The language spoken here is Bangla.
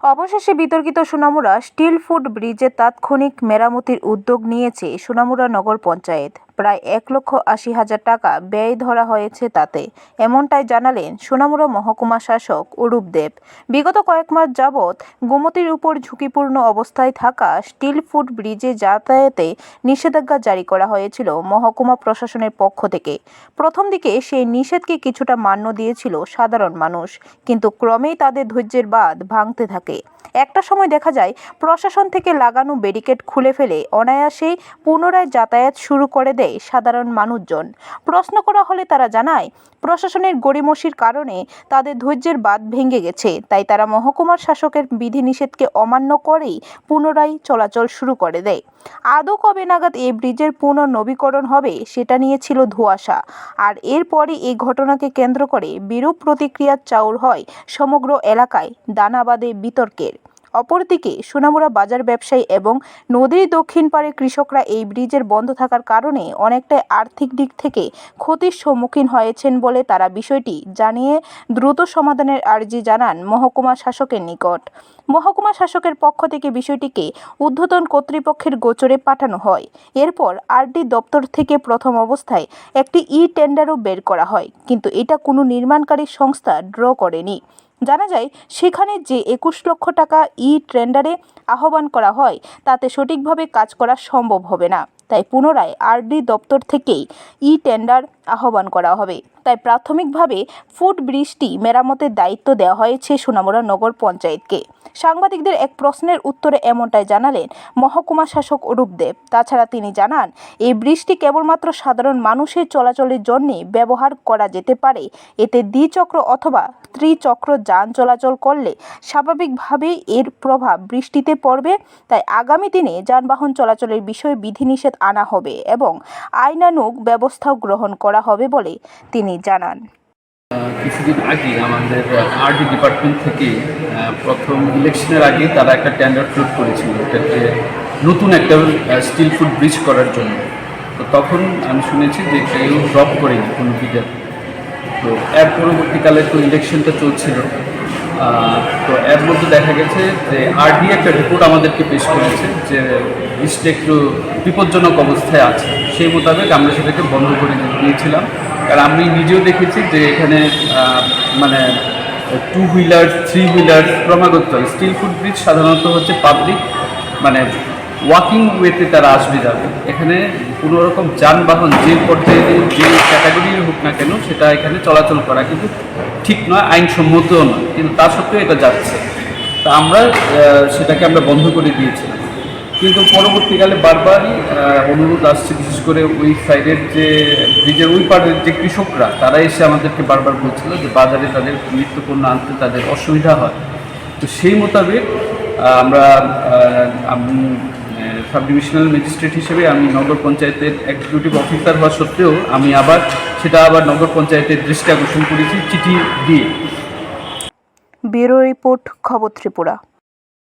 অবশেষে বিতর্কিত সোনামুড়া স্টিল ফুট ব্রিজে তাৎক্ষণিক মেরামতির উদ্যোগ নিয়েছে সোনামুড়া নগর পঞ্চায়েত। প্রায় 1,80,000 টাকা ব্যয় ধরা হয়েছে তাতে, এমনটাই জানালেন সোনামুড়া মহকুমা শাসক অরূপ দেব। বিগত কয়েক মাস যাবৎ গোমতীর উপর ঝুঁকিপূর্ণ অবস্থায় থাকা স্টিল ফুট ব্রিজে যাতায়াতে নিষেধাজ্ঞা জারি করা হয়েছিল মহকুমা প্রশাসনের পক্ষ থেকে। প্রথম দিকে সেই নিষেধকে কিছুটা মান্য দিয়েছিল সাধারণ মানুষ, কিন্তু ক্রমেই তাদের ধৈর্যের বাঁধ ভাঙতে থাকে। একটা সময় দেখা যায় প্রশাসন থেকে লাগানো ব্যারিকেড খুলে ফেলে অনায়াসেই পুনরায় যাতায়াত শুরু করে দেয় সাধারণ মানুষজন। প্রশ্ন করা হলে তারা জানায়, প্রশাসনের গড়িমসির কারণে তাদের ধৈর্যের বাঁধ ভেঙে গেছে, তাই তারা মহকুমার শাসকের বিধিনিষেধকে অমান্য করেই পুনরায় চলাচল শুরু করে দেয়। আদৌ কবে নাগাদ এই ব্রিজের পুনর্নবীকরণ হবে সেটা নিয়ে ছিল ধোঁয়াশা, আর এরপরই এই ঘটনাকে কেন্দ্র করে বিরূপ প্রতিক্রিয়ার চাউর হয় সমগ্র এলাকায়, দানা বাঁধে বিতর্কের। অপরদিকে সোনামুড়া বাজার ব্যবসায়ী এবং নদীর দক্ষিণ পাড়ে কৃষকরা এই ব্রিজের বন্ধ থাকার কারণে অনেকটাই আর্থিক দিক থেকে ক্ষতির সম্মুখীন হয়েছেন বলে তারা বিষয়টি জানিয়ে দ্রুত সমাধানের আর্জি জানান মহকুমা শাসকের নিকট। মহকুমা শাসকের পক্ষ থেকে বিষয়টিকে ঊর্ধ্বতন কর্তৃপক্ষের গোচরে পাঠানো হয়। এরপর আরডি দপ্তর থেকে প্রথম অবস্থায় একটি টেন্ডারও বের করা হয়, কিন্তু এটা কোনো নির্মাণকারী সংস্থা ড্র করেনি। জানা যায়, সেখানে যে 21 লক্ষ টাকা টেন্ডারে আহ্বান করা হয় তাতে সঠিকভাবে কাজ করা সম্ভব হবে না, তাই পুনরায় আরডি দপ্তর থেকেই টেন্ডার আহ্বান করা হবে। তাই প্রাথমিকভাবে ফুট ব্রিজটি মেরামতের দায়িত্ব দেওয়া হয়েছে সোনামুড়া নগর পঞ্চায়েতকে। সাংবাদিকদের এক প্রশ্নের উত্তরে এমনটাই জানালেন মহকুমা শাসক অরূপ দেব। তাছাড়া তিনি জানান, এই ব্রিজটি কেবলমাত্র সাধারণ মানুষের চলাচলের জন্য ব্যবহার করা যেতে পারে। এতে দ্বিচক্র অথবা ত্রিচক্র যান চলাচল করলে স্বাভাবিকভাবেই এর প্রভাব বৃষ্টিতে পড়বে, তাই আগামী দিনে যানবাহন চলাচলের বিষয়ে বিধিনিষেধ আনা হবে এবং আইনানুগ ব্যবস্থাও গ্রহণ করা হবে বলে তিনি জানান। কিছুদিন আগে আমাদের আরডি ডিপার্টমেন্ট থেকে প্রথম ইলেকশনের আগে তারা একটা টেন্ডার ফ্লোট করেছিল এটাকে নতুন একটা স্টিল ফুট ব্রিজ করার জন্য। তো তখন আমি শুনেছি যে কেউ ড্রপ করেনি কোনো বিডার। তো এর পরবর্তীকালে তো ইলেকশনটা চলছিল, তো এর মধ্যে দেখা গেছে যে আরডি একটা রিপোর্ট আমাদেরকে পেশ করেছে যে ব্রিজটা একটু বিপজ্জনক অবস্থায় আছে। সেই মোতাবেক আমরা সেটাকে বন্ধ করে দিয়েছিলাম। কারণ আমি নিজেও দেখেছি যে এখানে মানে 2 হুইলার 3 হুইলার ক্রমাগত স্টিল ফুট ব্রিজ সাধারণত হচ্ছে পাবলিক মানে ওয়াকিং ওয়েতে তারা আসবে যাবে। এখানে কোনো রকম যানবাহন যে পর্যায়ে যে ক্যাটাগরির হোক না কেন সেটা এখানে চলাচল করা কিন্তু ঠিক নয়, আইনসম্মতও নয়, কিন্তু তা সত্ত্বেও এটা যাচ্ছে। তা আমরা সেটাকে আমরা বন্ধ করে দিয়েছিলাম। কিন্তু পরবর্তীকালে বারবারই অনুরোধ আসছে, বিশেষ করে ওই সাইডের যে ব্রিজের ওই পাড়ের যে কৃষকরা তারা এসে আমাদেরকে বারবার বলছিল যে বাজারে তাদের নিত্যপণ্য আনতে তাদের অসুবিধা হয়। তো সেই মোতাবেক আমি সাব ডিভিশনাল ম্যাজিস্ট্রেট হিসেবে আমি নগর পঞ্চায়েতের এক্সিকিউটিভ অফিসার হওয়া সত্ত্বেও আমি সেটা আবার নগর পঞ্চায়েতের দৃষ্টি আকর্ষণ করেছি চিঠি দিয়ে। ব্যুরো রিপোর্ট, খবর ত্রিপুরা।